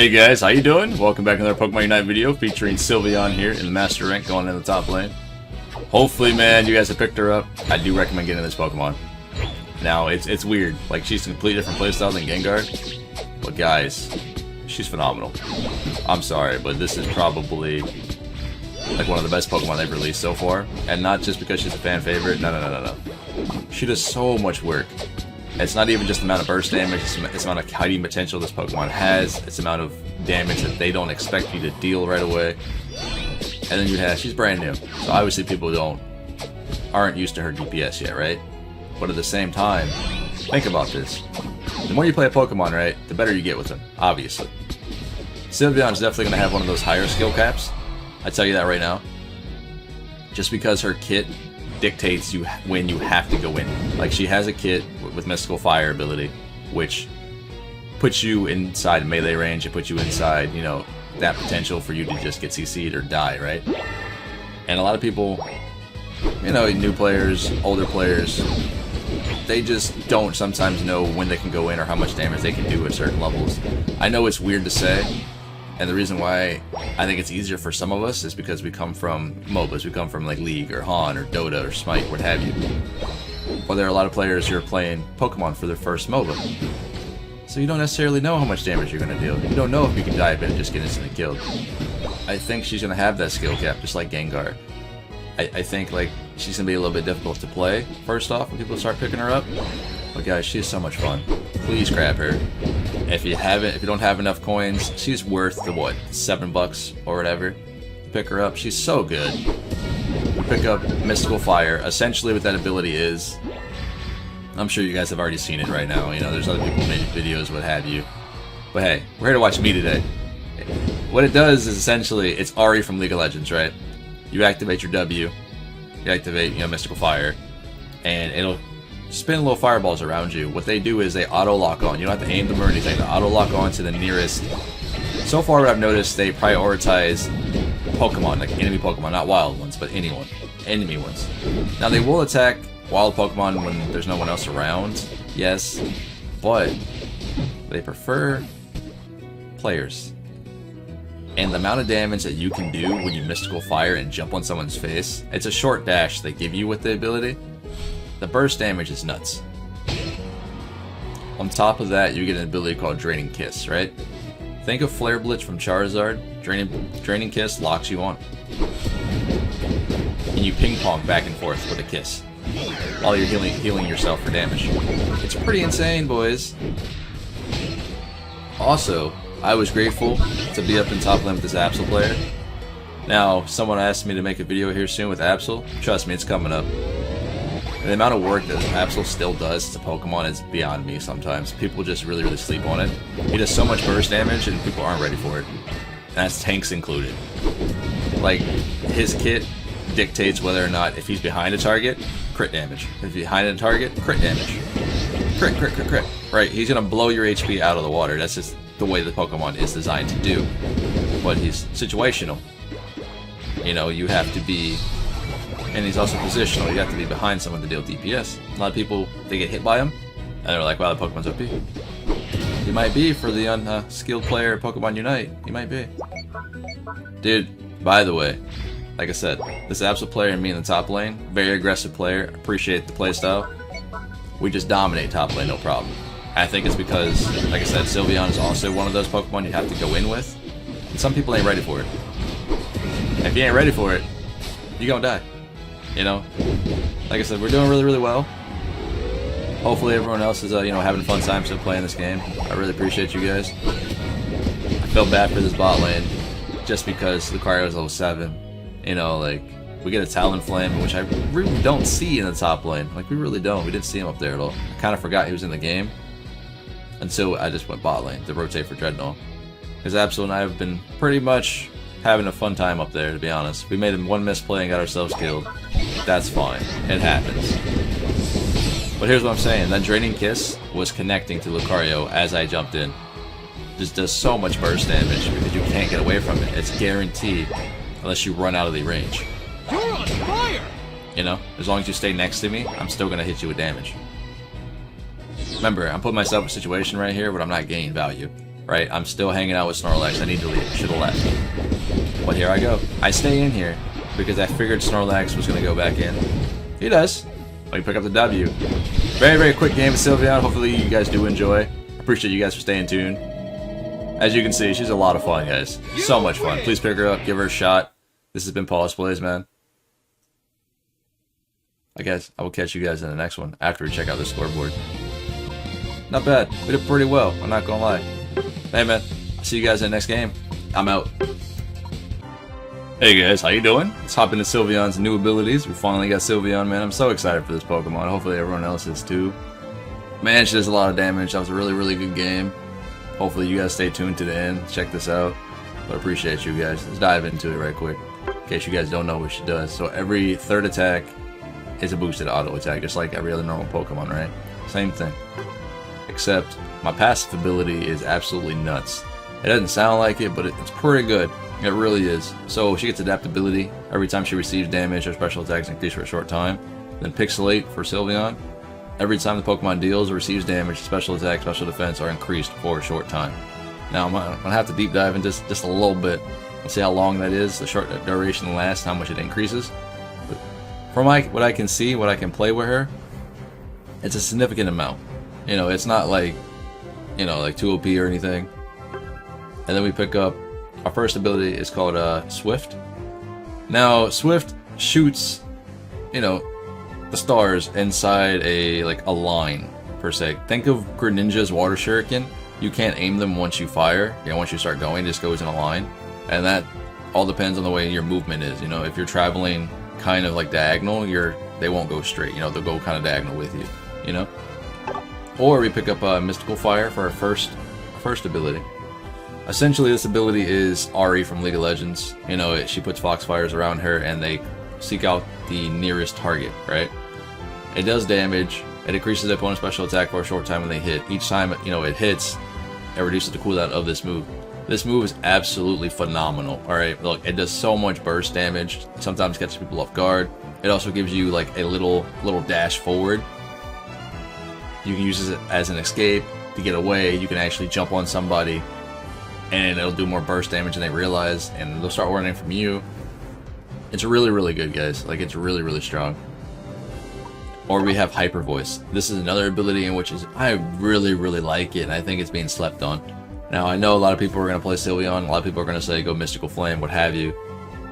Hey guys, how you doing? Welcome back to another Pokemon Unite video featuring Sylveon here in the Master Rank going in the top lane. Hopefully, man, you guys have picked her up. I do recommend getting this Pokemon. Now, it's weird. Like, she's a completely different playstyle than Gengar. But guys, she's phenomenal. I'm sorry, but this is probably like one of the best Pokemon they've released so far. And not just because she's a fan favorite. No. She does so much work. It's not even just the amount of burst damage, it's the amount of hiding potential this Pokemon has, it's the amount of damage that they don't expect you to deal right away. And then she's brand new, so obviously people aren't used to her DPS yet, right? But at the same time, think about this. The more you play a Pokemon, right, the better you get with them, obviously. Sylveon is definitely going to have one of those higher skill caps, I tell you that right now. Just because her kit dictates when you have to go in. Like, she has a kit with Mystical Fire ability, which puts you inside melee range. It puts you inside, you know, that potential for you to just get CC'd or die, right? And a lot of people, you know, new players, older players, they just don't sometimes know when they can go in or how much damage they can do at certain levels. I know it's weird to say, and the reason why I think it's easier for some of us is because we come from MOBAs. We come from like League or Han or Dota or Smite, what have you. Well, there are a lot of players who are playing Pokemon for their first MOBA. So you don't necessarily know how much damage you're going to deal. You don't know if you can dive in and just get instantly killed. I think she's going to have that skill cap, just like Gengar. I think like she's going to be a little bit difficult to play, first off, when people start picking her up. But guys, she's so much fun. Please grab her. If you don't have enough coins, she's worth the what, $7 or whatever. Pick her up. She's so good. You pick up Mystical Fire. Essentially, what that ability is, I'm sure you guys have already seen it right now. You know, there's other people making videos, what have you. But hey, we're here to watch me today. What it does is essentially, it's Ari from League of Legends, right? You activate your W, you activate, you know, Mystical Fire, and it'll spin little fireballs around you. What they do is they auto-lock on. You don't have to aim them or anything. They auto-lock on to the nearest. So far, what I've noticed, they prioritize Pokemon, like enemy Pokemon, not wild ones, but enemy ones. Now, they will attack wild Pokemon when there's no one else around, yes, but they prefer players. And the amount of damage that you can do when you Mystical Fire and jump on someone's face, it's a short dash they give you with the ability. The burst damage is nuts. On top of that, you get an ability called Draining Kiss, right? Think of Flare Blitz from Charizard. Draining Kiss locks you on. And you ping pong back and forth with a kiss while you're healing yourself for damage. It's pretty insane, boys. Also, I was grateful to be up in top lane with this Absol player. Now, someone asked me to make a video here soon with Absol. Trust me, it's coming up. And the amount of work that Absol still does to Pokemon is beyond me sometimes. People just really sleep on it. He does so much burst damage and people aren't ready for it. And that's tanks included. Like, his kit dictates whether or not, if he's behind a target, crit damage. If he's behind a target, crit damage. Crit. Right, he's gonna blow your HP out of the water. That's just the way the Pokemon is designed to do. But he's situational. You know, you have to be... And he's also positional. You have to be behind someone to deal DPS. A lot of people, they get hit by him, and they're like, wow, the Pokemon's OP. He might be for the unskilled player at Pokemon Unite. He might be. Dude, by the way, like I said, this Absol player and me in the top lane, very aggressive player, appreciate the playstyle. We just dominate top lane, no problem. I think it's because, like I said, Sylveon is also one of those Pokemon you have to go in with. And some people ain't ready for it. And if you ain't ready for it, you're gonna die. You know, like I said, we're doing really well. Hopefully everyone else is, you know, having a fun time still playing this game. I really appreciate you guys. I feel bad for this bot lane just because Lucario is level 7. You know, like, we get a Talonflame, which I really don't see in the top lane. Like, we really don't. We didn't see him up there at all. I kind of forgot he was in the game until I just went bot lane to rotate for Dreadnought. Because Absol and I have been pretty much having a fun time up there, to be honest. We made one misplay and got ourselves killed. That's fine. It happens. But here's what I'm saying. That Draining Kiss was connecting to Lucario as I jumped in. Just does so much burst damage because you can't get away from it. It's guaranteed unless you run out of the range. You're on fire! You know? As long as you stay next to me, I'm still going to hit you with damage. Remember, I'm putting myself in a situation right here where I'm not gaining value. right? I'm still hanging out with Snorlax. I need to leave. Should have left. But here I go. I stay in here because I figured Snorlax was going to go back in. He does. Let me pick up the W. Very, very quick game of Sylveon. Hopefully you guys do enjoy. Appreciate you guys for staying tuned. As you can see, she's a lot of fun, guys. So much fun. Please pick her up. Give her a shot. This has been Pawse Plays, man. I guess I will catch you guys in the next one after we check out the scoreboard. Not bad. We did pretty well. I'm not gonna lie. Hey, man. I'll see you guys in the next game. I'm out. Hey guys, how you doing? Let's hop into Sylveon's new abilities. We finally got Sylveon, man. I'm so excited for this Pokemon. Hopefully everyone else is too. Man, she does a lot of damage. That was a really, really good game. Hopefully you guys stay tuned to the end. Check this out. But I appreciate you guys. Let's dive into it right quick. In case you guys don't know what she does. So every third attack is a boosted auto attack, just like every other normal Pokemon, right? Same thing. Except my passive ability is absolutely nuts. It doesn't sound like it, but it's pretty good. It really is. So she gets adaptability. Every time she receives damage, her special attacks increase for a short time. Then Pixelate for Sylveon. Every time the Pokemon deals or receives damage, special attack, special defense are increased for a short time. Now I'm gonna have to deep dive into just a little bit. Let's see how long that is, the short duration lasts, how much it increases. But from what I can see, what I can play with her, it's a significant amount. You know, it's not like, you know, like 2 OP or anything. And then we pick up our first ability is called Swift. Now Swift shoots, you know, the stars inside a line per se. Think of Greninja's Water Shuriken. You can't aim them once you fire. You know, once you start going, it just goes in a line, and that all depends on the way your movement is. You know, if you're traveling kind of like diagonal, they won't go straight. You know, they'll go kind of diagonal with you. You know, or we pick up Mystical Fire for our first ability. Essentially, this ability is Ari from League of Legends. You know, she puts Foxfires around her and they seek out the nearest target, right? It does damage. It increases the opponent's special attack for a short time when they hit. Each time, you know, it hits, it reduces the cooldown of this move. This move is absolutely phenomenal. Alright, look, it does so much burst damage. Sometimes catches people off guard. It also gives you like a little dash forward. You can use it as an escape to get away. You can actually jump on somebody and it'll do more burst damage than they realize, and they'll start running from you. It's really, really good, guys. Like, it's really, really strong. Or we have Hyper Voice. This is another ability in which I really, really like it, and I think it's being slept on. Now, I know a lot of people are going to play Sylveon. A lot of people are going to say go Mystical Flame, what have you.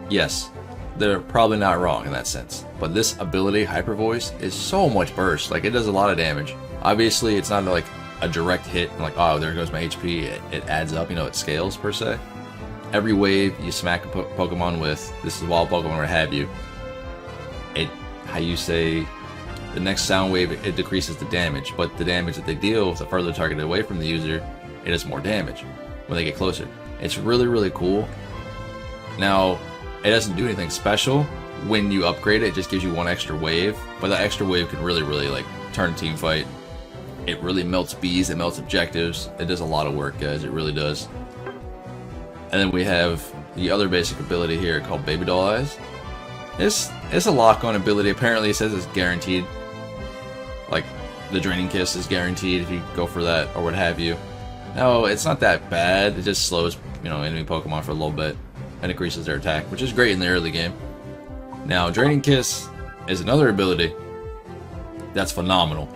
Yes, they're probably not wrong in that sense. But this ability, Hyper Voice, is so much burst. Like, it does a lot of damage. Obviously, it's not like a direct hit, and like, oh, there goes my HP. It adds up, you know, it scales per se. Every wave you smack a Pokemon with, this is wild Pokemon, what have you, how you say, the next sound wave, it decreases the damage, but the damage that they deal, the further targeted away from the user, it does more damage when they get closer. It's really, really cool. Now, it doesn't do anything special. When you upgrade it, it just gives you one extra wave, but that extra wave can really, really like turn a team fight. It really melts bees, it melts objectives. It does a lot of work, guys, it really does. And then we have the other basic ability here called Baby Doll Eyes. It's a lock-on ability. Apparently it says it's guaranteed. Like, the Draining Kiss is guaranteed if you go for that or what have you. No, it's not that bad. It just slows, you know, enemy Pokemon for a little bit and increases their attack, which is great in the early game. Now, Draining Kiss is another ability that's phenomenal.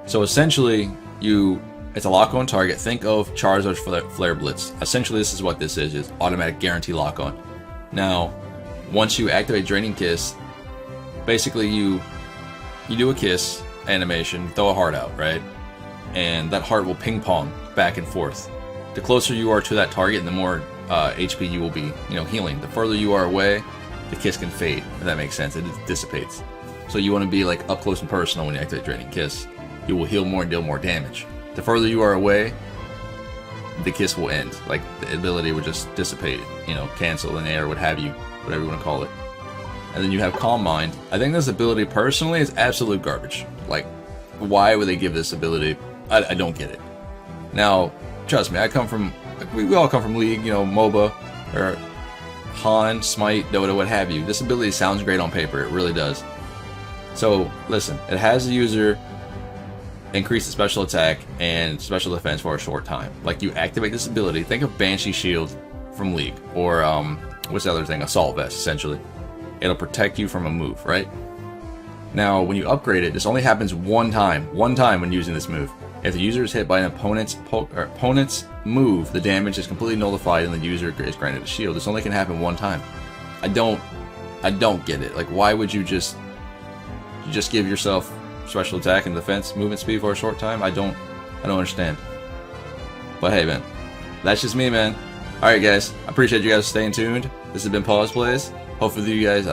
So essentially, it's a lock-on target. Think of Charizard's Flare Blitz. Essentially, this is what this is automatic guarantee lock-on. Now, once you activate Draining Kiss, basically you do a kiss animation, throw a heart out, right? And that heart will ping-pong back and forth. The closer you are to that target, the more HP you will be, you know, healing. The further you are away, the kiss can fade, if that makes sense. It dissipates. So you want to be like up close and personal when you activate Draining Kiss. You will heal more and deal more damage. The further you are away, the kiss will end. Like, the ability would just dissipate, you know, cancel in air, what have you, whatever you want to call it. And then you have Calm Mind. I think this ability, personally, is absolute garbage. Like, why would they give this ability? I don't get it. Now, trust me, I come from, we all come from League, you know, MOBA, or Han, Smite, Dota, what have you. This ability sounds great on paper, it really does. So, listen, it has the user increase the special attack and special defense for a short time. Like, you activate this ability. Think of Banshee Shield from League, or what's the other thing? Assault Vest, essentially. It'll protect you from a move, right? Now, when you upgrade it, this only happens one time when using this move. If the user is hit by an opponent's move, the damage is completely nullified and the user is granted a shield. This only can happen one time. I don't get it. Like, why would you just give yourself special attack and defense movement speed for a short time? I don't understand. But hey, man, that's just me, man. Alright, guys, I appreciate you guys staying tuned. This has been Pawse Plays. Hopefully you guys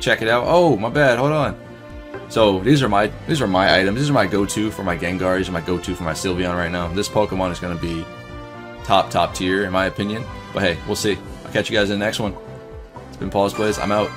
check it out. Oh, my bad, hold on. So these are my items. These are my go-to for my Gengar. These are my go-to for my Sylveon right now. This Pokemon is gonna be top tier in my opinion. But hey, we'll see. I'll catch you guys in the next one. It's been Pawse Plays. I'm out.